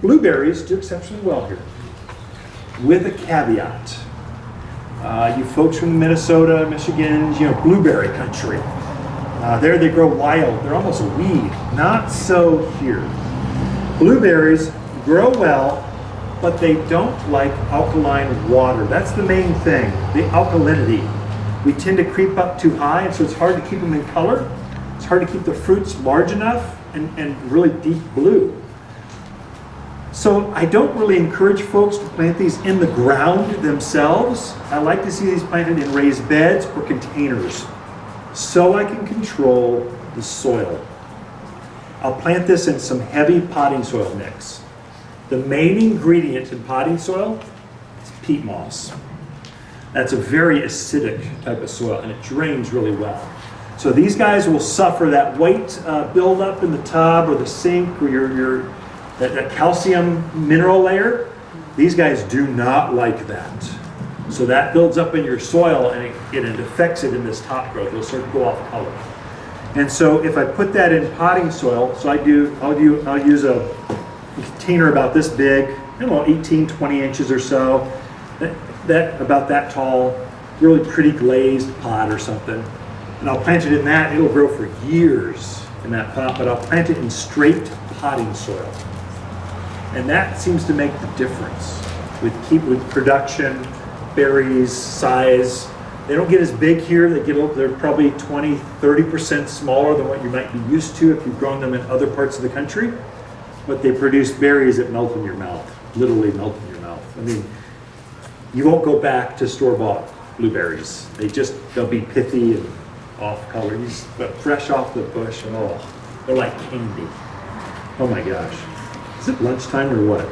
blueberries do exceptionally well here, with a caveat. You folks from Minnesota, Michigan, blueberry country. There they grow wild. They're almost a weed. Not so here. Blueberries grow well, but they don't like alkaline water. That's the main thing, the alkalinity. We tend to creep up too high, and so it's hard to keep them in color. It's hard to keep the fruits large enough and really deep blue. So I don't really encourage folks to plant these in the ground themselves. I like to see these planted in raised beds or containers so I can control the soil. I'll plant this in some heavy potting soil mix. The main ingredient in potting soil is peat moss. That's a very acidic type of soil, and it drains really well. So these guys will suffer that weight buildup in the tub or the sink or that calcium mineral layer. These guys do not like that. So that builds up in your soil, and it affects it in this top growth. It'll start to go off color. And so if I put that in potting soil, so I'll use a container about this big, 18, 20 inches or so, that about that tall, really pretty glazed pot or something. And I'll plant it in that. It'll grow for years in that pot, but I'll plant it in straight potting soil. And that seems to make the difference with production, berries, size. They don't get as big here. They're probably 20, 30% smaller than what you might be used to if you've grown them in other parts of the country. But they produce berries that melt in your mouth, literally melt in your mouth. I mean, you won't go back to store-bought blueberries. They'll be pithy and off color, but fresh off the bush, they're like candy. Oh my gosh. Is it lunchtime or what?